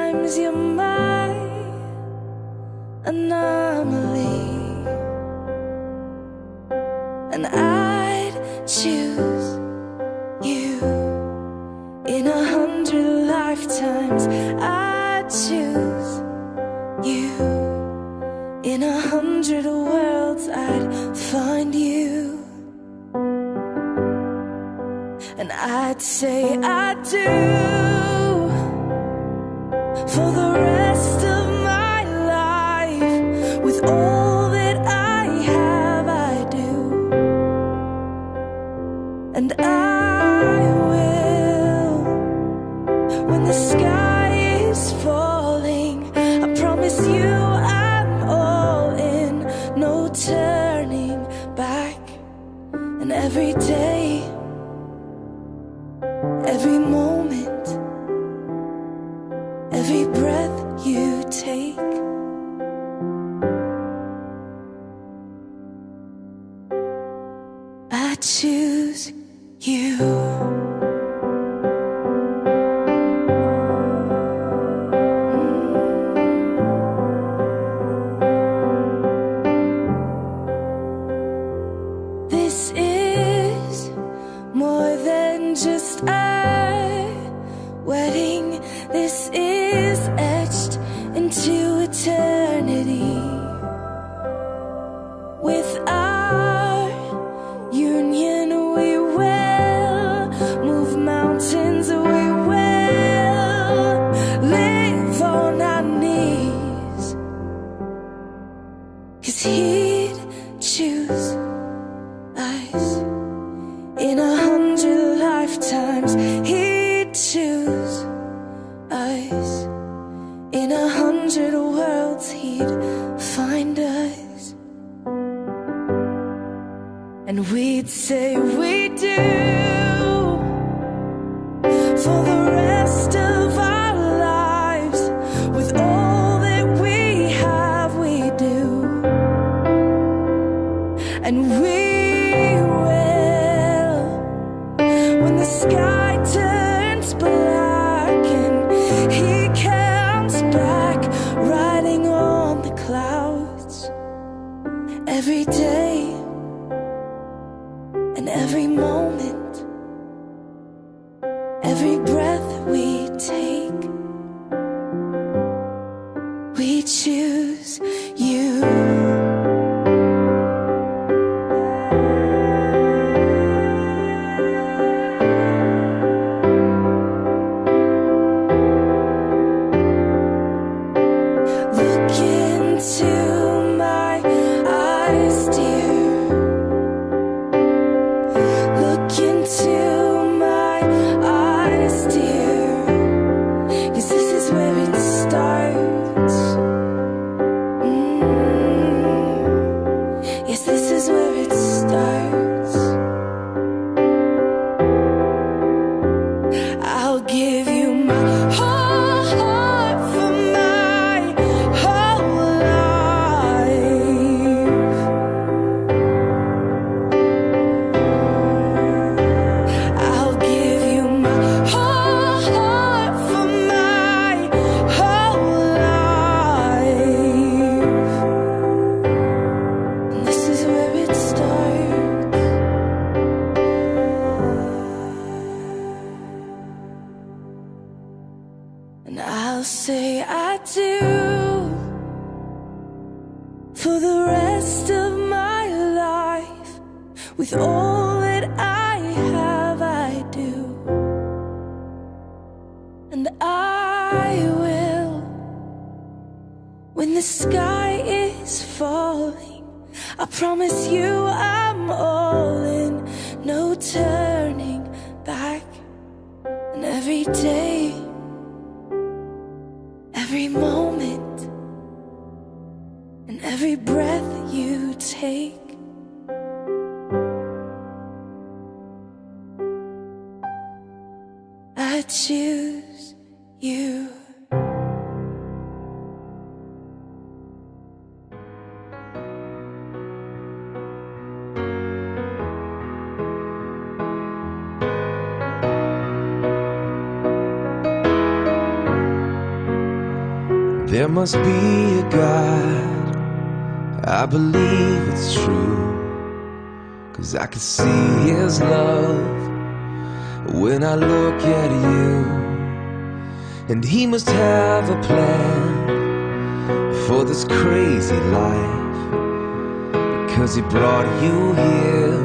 sometimes you're my anomaly, and I'd choose you in 100 lifetimes. I'd choose you in 100 worlds. I'd find you, and I'd say I do for the rest of my life. With all that I have, I do, and I will when the sky is falling. I promise you I'm all in, no turning back. And every day, every moment, every breath you take, I choose you. This is more than just a wedding. This is etched into eternity. With our union, we will move mountains. We will live on our knees, 'cause he'd choose us in 100 lifetimes. He'd choose us in 100 worlds. He'd find us, and we'd say we do for the rest of our lives. With all that we have, we do, and we will when the sky turns black and he comes back riding on the clouds. Every day and every moment, every breath we take, we choose you. Look into my eyes, dear. Look into my eyes, dear. 'Cause this is where it starts. Yes, this is where it starts. I'll give you my whole heart for my whole life. I'll give you my whole heart for my whole life. And this is where it starts. And I'll say I do for the rest of my life. With all that I have, I do, and I will when the sky is falling. I promise you I'm all in, no turning back. And every day, every moment, and every breath you take, I choose you. There must be a God, I believe it's true, 'cause I can see His love when I look at you. And He must have a plan for this crazy life, because He brought you here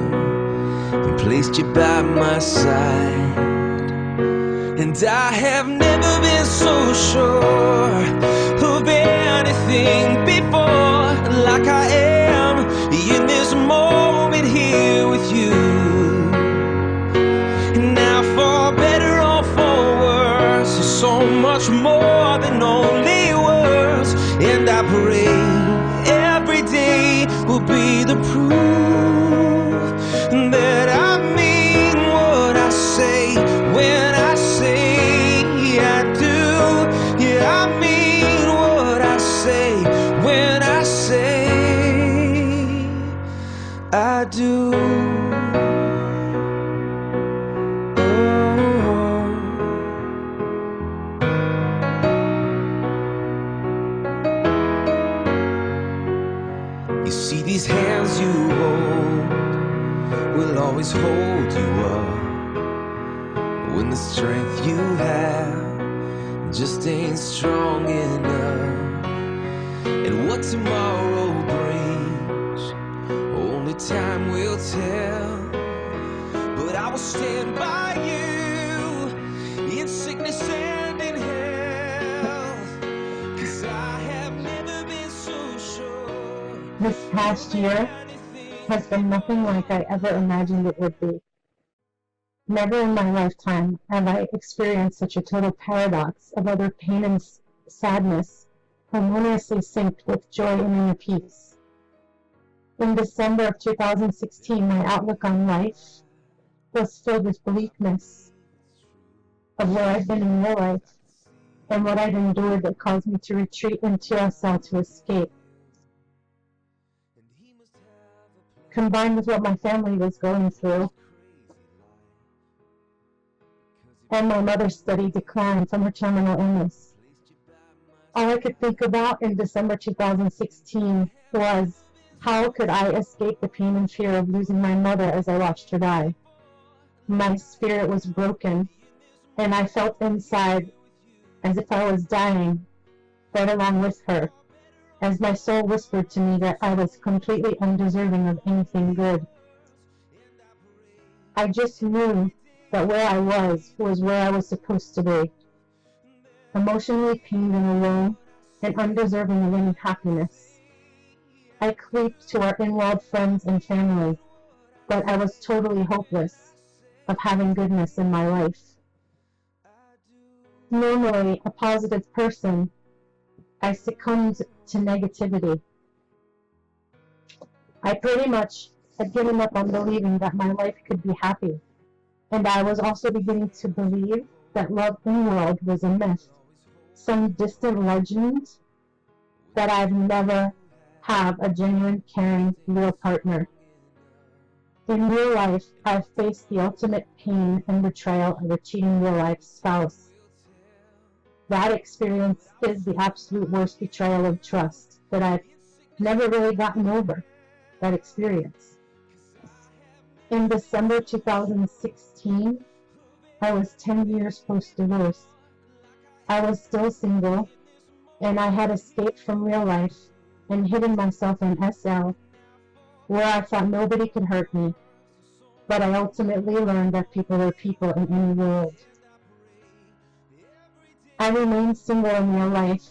and placed you by my side. And I have never been so sure of anything before, like I am in this moment here with you. Now for better or for worse, so much more than only words. And I pray every day will be the proof that I mean what I say when I say I do. Yeah, I mean what I say when I say I do. You see, these hands you hold will always hold you up when the strength you have just ain't strong enough. And what tomorrow brings, only time will tell. But I will stand by you in sickness and in health, 'cause I have never been so sure. This past year has been nothing like I ever imagined it would be. Never in my lifetime have I experienced such a total paradox of other pain and sadness harmoniously synced with joy and inner peace. In December of 2016, my outlook on life was filled with bleakness of where I've been in real life and what I'd endured that caused me to retreat into a cell to escape. Combined with what my family was going through, and my mother's steady decline from her terminal illness. All I could think about in December 2016 was, how could I escape the pain and fear of losing my mother as I watched her die? My spirit was broken, and I felt inside as if I was dying right along with her, as my soul whispered to me that I was completely undeserving of anything good. I just knew that where I was where I was supposed to be, emotionally pained and alone, and undeserving of any happiness. I cleaved to our in-world friends and family, but I was totally hopeless of having goodness in my life. Normally a positive person, I succumbed to negativity. I pretty much had given up on believing that my life could be happy. And I was also beginning to believe that love in the world was a myth, some distant legend, that I'd never have a genuine, caring, real partner. In real life, I've faced the ultimate pain and betrayal of a cheating real-life spouse. That experience is the absolute worst betrayal of trust that I've never really gotten over, that experience. In December 2016, I was 10 years post-divorce. I was still single, and I had escaped from real life and hidden myself in SL, where I thought nobody could hurt me. But I ultimately learned that people are people in any world. I remained single in real life,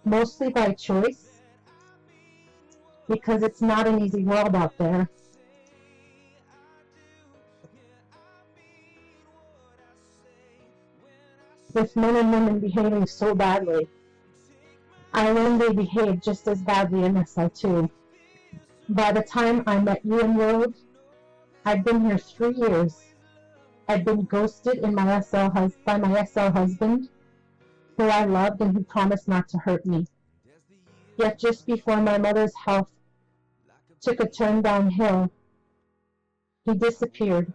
mostly by choice, because it's not an easy world out there. With men and women behaving so badly, I learned they behaved just as badly in SL2. By the time I met you in world, I'd been here 3 years. I'd been ghosted by my SL husband, who I loved and who promised not to hurt me. Yet just before my mother's health took a turn downhill, he disappeared.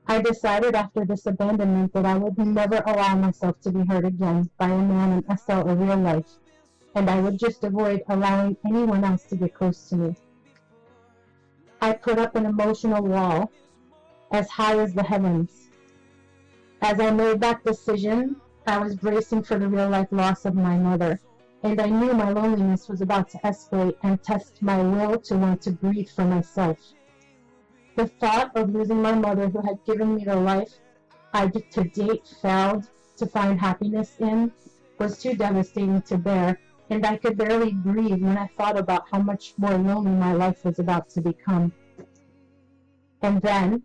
I decided after this abandonment that I would never allow myself to be hurt again by a man in SL or real life, and I would just avoid allowing anyone else to get close to me. I put up an emotional wall as high as the heavens. As I made that decision, I was bracing for the real-life loss of my mother, and I knew my loneliness was about to escalate and test my will to want to breathe for myself. The thought of losing my mother, who had given me the life I to date failed to find happiness in, was too devastating to bear, and I could barely breathe when I thought about how much more lonely my life was about to become. And then,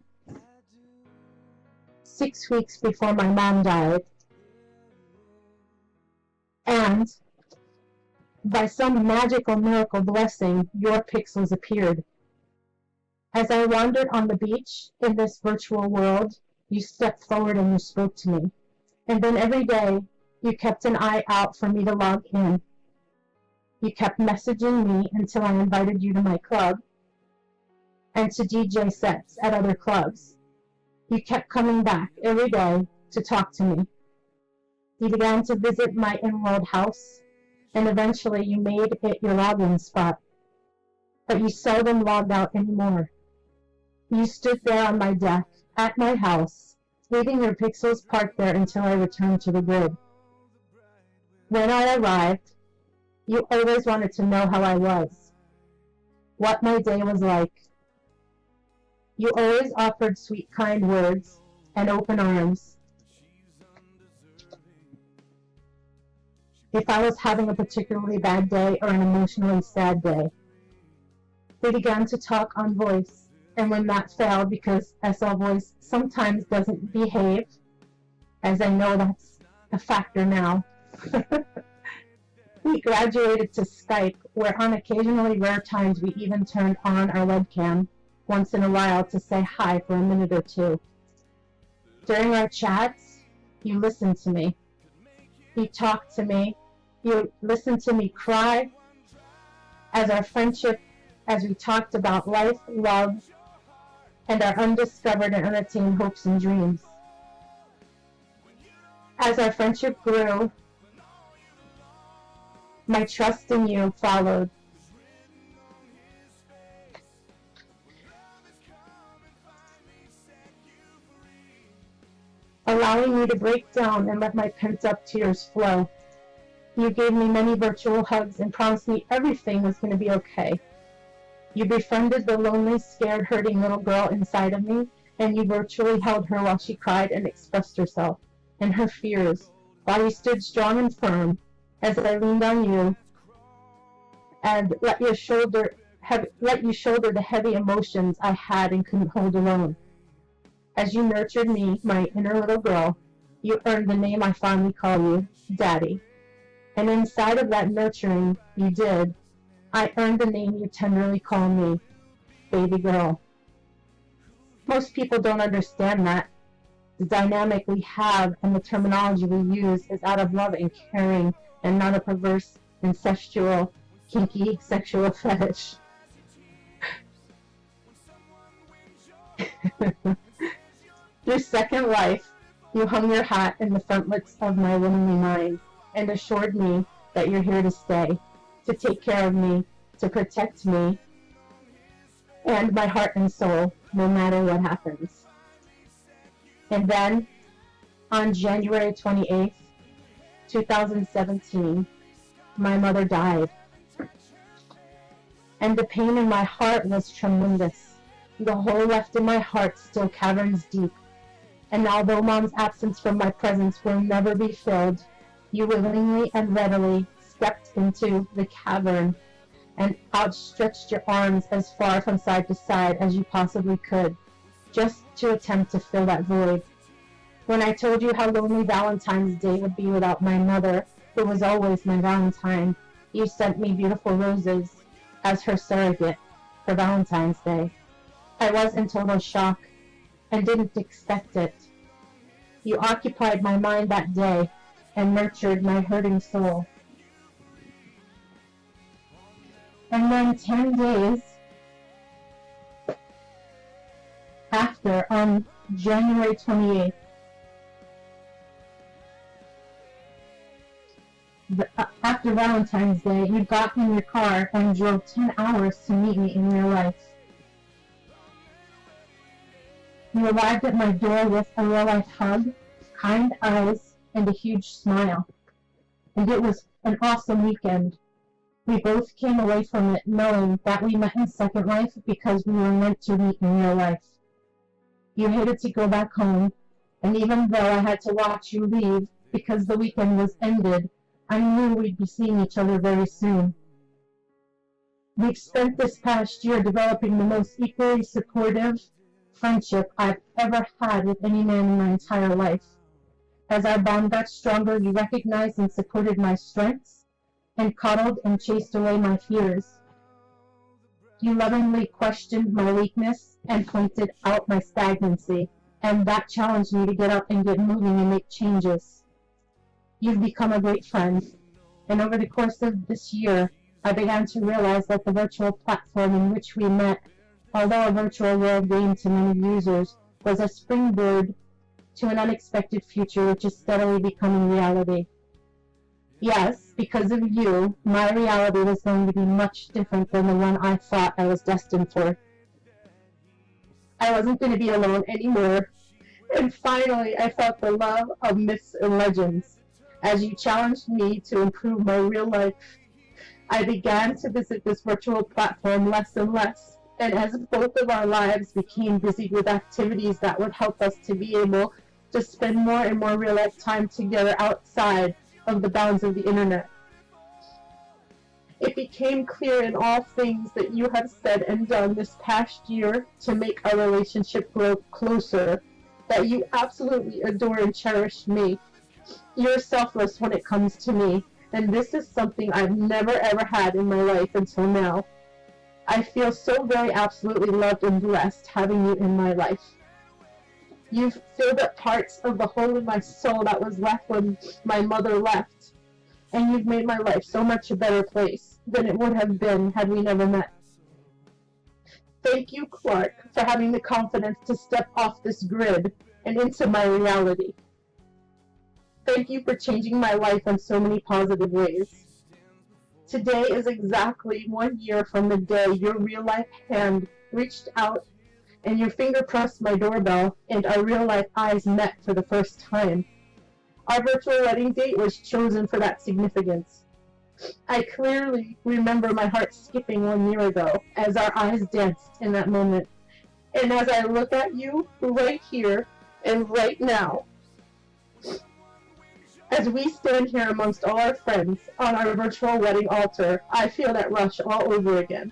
6 weeks before my mom died, and by some magical miracle blessing, your pixels appeared. As I wandered on the beach in this virtual world, you stepped forward and you spoke to me. And then every day, you kept an eye out for me to log in. You kept messaging me until I invited you to my club and to DJ sets at other clubs. You kept coming back every day to talk to me. You began to visit my in-world house, and eventually you made it your login spot. But you seldom logged out anymore. You stood there on my deck, at my house, leaving your pixels parked there until I returned to the grid. When I arrived, you always wanted to know how I was, what my day was like. You always offered sweet, kind words and open arms. If I was having a particularly bad day or an emotionally sad day, we began to talk on voice, and when that failed because SL voice sometimes doesn't behave, as I know that's a factor now, we graduated to Skype, where on occasionally rare times we even turned on our webcam once in a while to say hi for a minute or two. During our chats, you listened to me. You talked to me. You listened to me cry as we talked about life, love, and our undiscovered and unattained hopes and dreams. As our friendship grew, my trust in you followed. Allowing me to break down and let my pent-up tears flow. You gave me many virtual hugs and promised me everything was going to be okay. You befriended the lonely, scared, hurting little girl inside of me, and you virtually held her while she cried and expressed herself and her fears, while you stood strong and firm as I leaned on you and let you shoulder the heavy emotions I had and couldn't hold alone. As you nurtured me, my inner little girl, you earned the name I fondly call you, Daddy. And inside of that nurturing you did, I earned the name you tenderly call me, Baby Girl. Most people don't understand that. The dynamic we have and the terminology we use is out of love and caring and not a perverse, incestual, kinky sexual fetish. Through Second Life, you hung your hat in the frontlets of my womanly mind and assured me that you're here to stay, to take care of me, to protect me, and my heart and soul, no matter what happens. And then, on January 28th, 2017, my mother died. And the pain in my heart was tremendous. The hole left in my heart still caverns deep. And although Mom's absence from my presence will never be filled, you willingly and readily stepped into the cavern and outstretched your arms as far from side to side as you possibly could, just to attempt to fill that void. When I told you how lonely Valentine's Day would be without my mother, who was always my Valentine, you sent me beautiful roses as her surrogate for Valentine's Day. I was in total shock and didn't expect it. You occupied my mind that day and nurtured my hurting soul. And then 10 days after, on January 28th. After Valentine's Day, you got in your car and drove 10 hours to meet me in real life. You arrived at my door with a real-life hug, kind eyes, and a huge smile. And it was an awesome weekend. We both came away from it knowing that we met in Second Life because we were meant to meet in real life. You hated to go back home, and even though I had to watch you leave because the weekend was ended, I knew we'd be seeing each other very soon. We've spent this past year developing the most equally supportive friendship I've ever had with any man in my entire life. As our bond got stronger, you recognized and supported my strengths, and coddled and chased away my fears. You lovingly questioned my weakness and pointed out my stagnancy, and that challenged me to get up and get moving and make changes. You've become a great friend, and over the course of this year, I began to realize that the virtual platform in which we met, although a virtual world game to many users, was a springboard to an unexpected future which is steadily becoming reality. Yes, because of you, my reality was going to be much different than the one I thought I was destined for. I wasn't going to be alone anymore, and finally I felt the love of myths and legends. As you challenged me to improve my real life, I began to visit this virtual platform less and less, and as both of our lives became busy with activities that would help us to be able to spend more and more real-life time together outside of the bounds of the internet. It became clear in all things that you have said and done this past year to make our relationship grow closer, that you absolutely adore and cherish me. You're selfless when it comes to me, and this is something I've never ever had in my life until now. I feel so very absolutely loved and blessed having you in my life. You've filled up parts of the hole in my soul that was left when my mother left, and you've made my life so much a better place than it would have been had we never met. Thank you, Clark, for having the confidence to step off this grid and into my reality. Thank you for changing my life in so many positive ways. Today is exactly 1 year from the day your real-life hand reached out and your finger pressed my doorbell and our real-life eyes met for the first time. Our virtual wedding date was chosen for that significance. I clearly remember my heart skipping 1 year ago as our eyes danced in that moment. And as I look at you right here and right now, as we stand here amongst all our friends on our virtual wedding altar, I feel that rush all over again.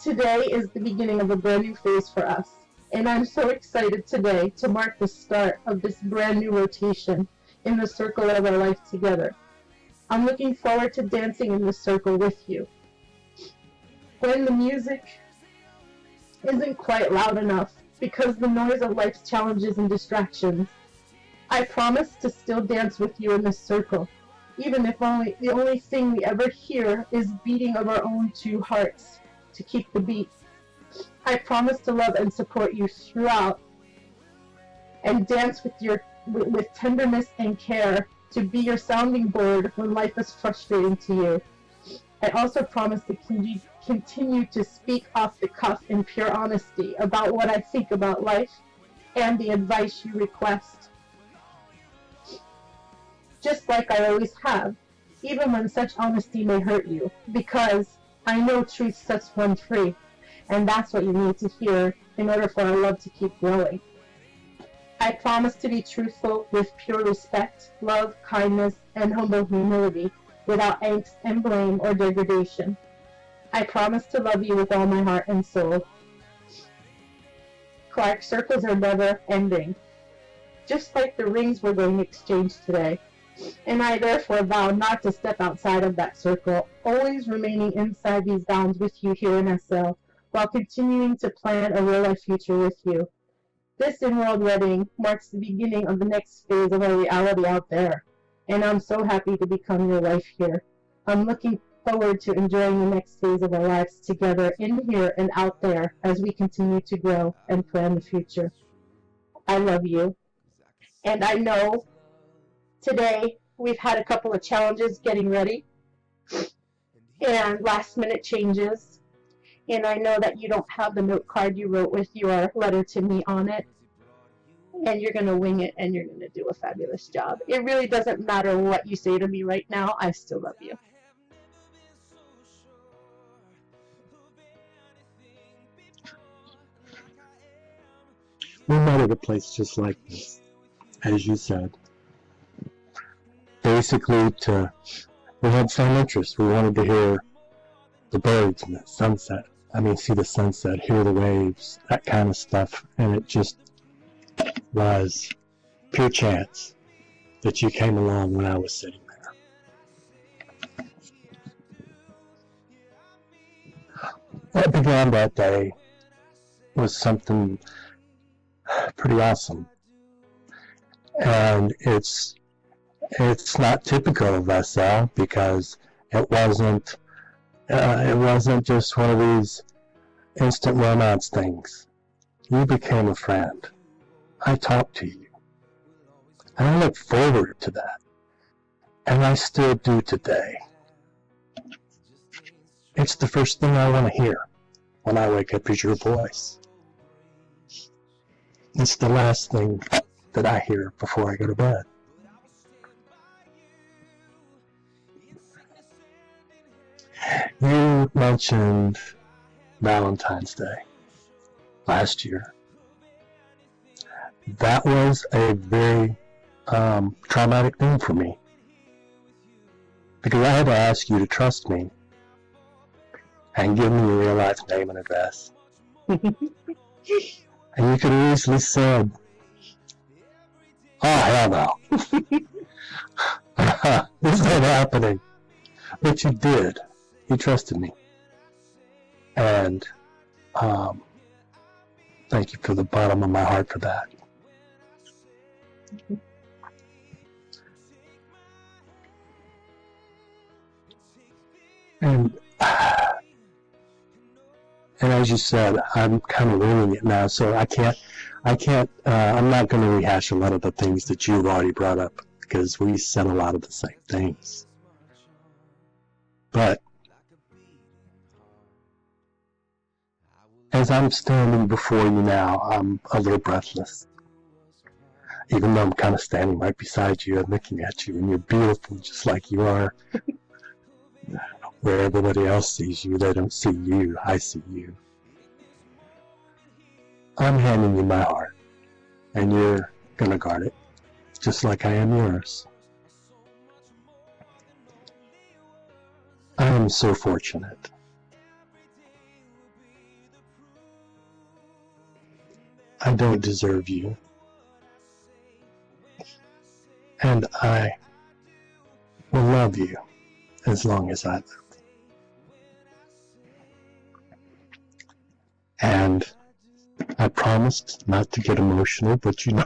Today is the beginning of a brand new phase for us, and I'm so excited today to mark the start of this brand new rotation in the circle of our life together. I'm looking forward to dancing in this circle with you. When the music isn't quite loud enough because the noise of life's challenges and distractions, I promise to still dance with you in this circle, even if the only thing we ever hear is beating of our own two hearts to keep the beat. I promise to love and support you throughout and dance with tenderness and care to be your sounding board when life is frustrating to you. I also promise to continue to speak off the cuff in pure honesty about what I think about life and the advice you request. Just like I always have, even when such honesty may hurt you, because I know truth sets one free, and that's what you need to hear in order for our love to keep growing. I promise to be truthful with pure respect, love, kindness, and humble humility, without angst and blame or degradation. I promise to love you with all my heart and soul. Clark, circles are never ending, just like the rings we're going to exchange today. And I therefore vow not to step outside of that circle, always remaining inside these bounds with you here in SL, while continuing to plan a real-life future with you. This in-world wedding marks the beginning of the next phase of our reality out there, and I'm so happy to become your wife here. I'm looking forward to enjoying the next phase of our lives together in here and out there as we continue to grow and plan the future. I love you. And I know today we've had a couple of challenges getting ready and last minute changes. And I know that you don't have the note card you wrote with your letter to me on it. And you're going to wing it and you're going to do a fabulous job. It really doesn't matter what you say to me right now. I still love you. We met at a place just like this, as you said. Basically, we had some interest. We wanted to hear the birds and the sunset. See the sunset, hear the waves, that kind of stuff. And it just was pure chance that you came along when I was sitting there. What began that day was something pretty awesome. And it's not typical of us, Al, because it wasn't just one of these instant romance things. You became a friend. I talked to you. And I look forward to that. And I still do today. It's the first thing I want to hear when I wake up is your voice. It's the last thing that I hear before I go to bed. You mentioned Valentine's Day last year. That was a very traumatic thing for me, because I had to ask you to trust me and give me your real life name and address. And you could have easily said, "Oh, hell no. This ain't happening." But you did. You trusted me. And thank you from the bottom of my heart for that. And as you said, I'm kind of winging it now, so I'm not going to rehash a lot of the things that you've already brought up, because we said a lot of the same things. But as I'm standing before you now, I'm a little breathless. Even though I'm kind of standing right beside you and looking at you, and you're beautiful just like you are. Where everybody else sees you, they don't see you. I see you. I'm handing you my heart, and you're gonna guard it, just like I am yours. I am so fortunate. I don't deserve you. And I will love you as long as I live. And I promised not to get emotional, but you know,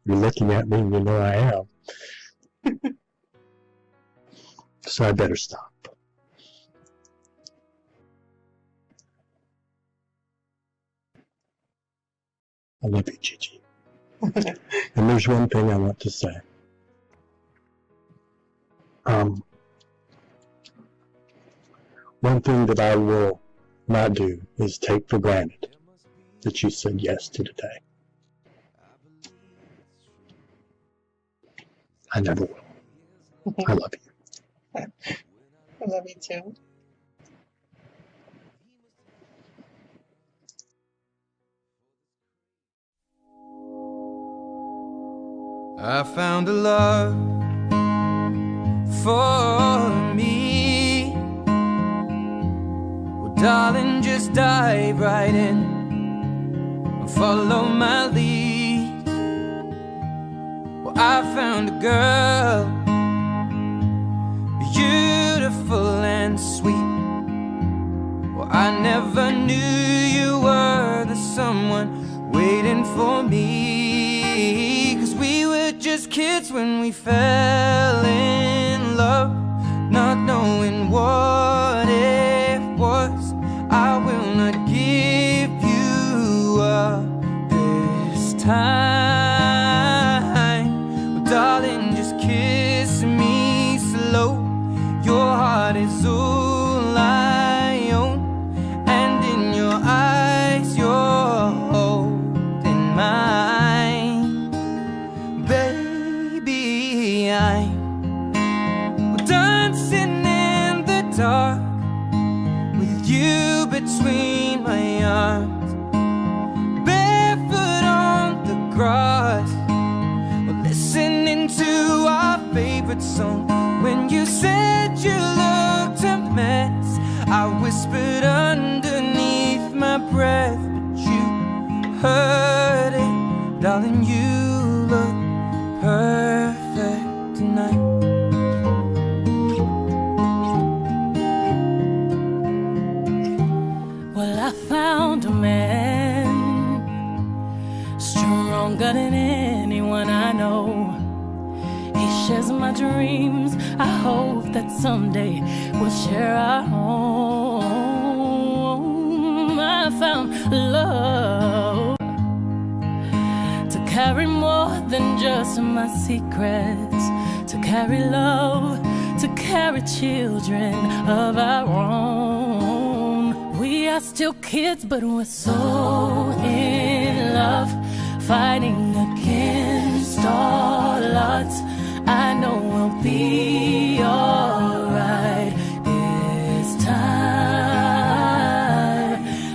you're looking at me and you know I am. So I better stop. I love you, Gigi. And there's one thing I want to say. One thing that I will not do is take for granted that you said yes to today. I never will. I love you. I love you too. I found a love for me. Well, darling, just dive right in and follow my lead. Well, I found a girl, beautiful and sweet. Well, I never knew you were the someone waiting for me, 'cause we were just kids when we fell in love, not knowing what it was. I will not give you up this time. heart is all I own, and in your eyes you're holding mine. Baby, I'm dancing in the dark with you between my arms, barefoot on the grass, listening to our favorite song. When you said you looked a mess, I whispered underneath my breath, but you heard it. Darling, you look perfect tonight. Well, I found a man stronger than anyone I know. He shares my dreams. I hope that someday we'll share our home. I found love to carry more than just my secrets, to carry love, to carry children of our own. We are still kids, but we're so in love, fighting against all odds. I know we'll be alright this time.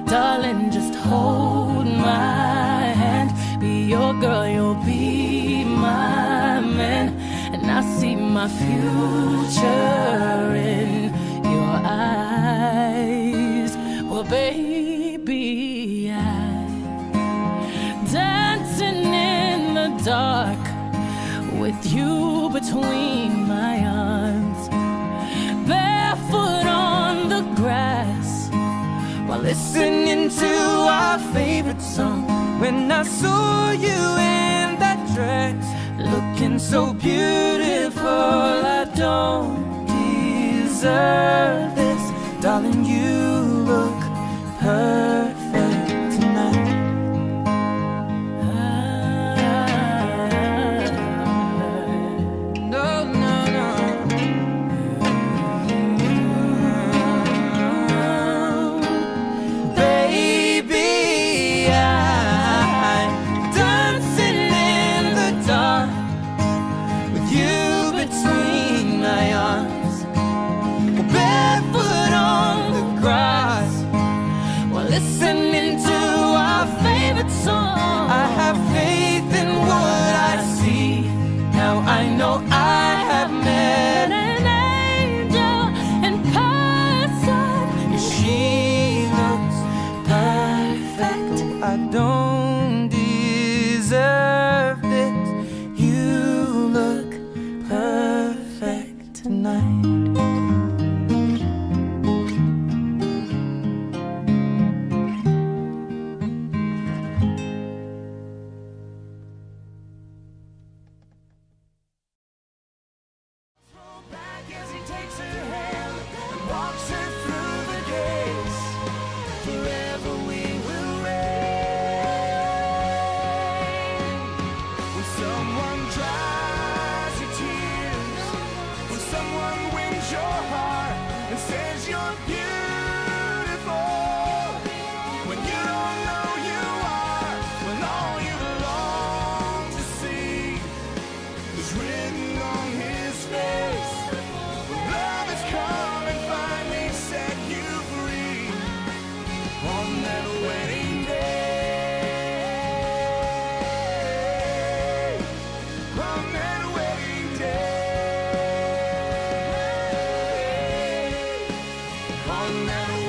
Darling, just hold my hand. Be your girl, you'll be my man. And I see my future in your eyes. Well, baby, I'm dancing in the dark with you between my arms, barefoot on the grass, while listening to our favorite song. When I saw you in that dress, looking so beautiful, I don't deserve this. Darling, you look perfect tonight. I know I have met an angel in person, and she looks perfect. I don't deserve this. You look perfect tonight. On that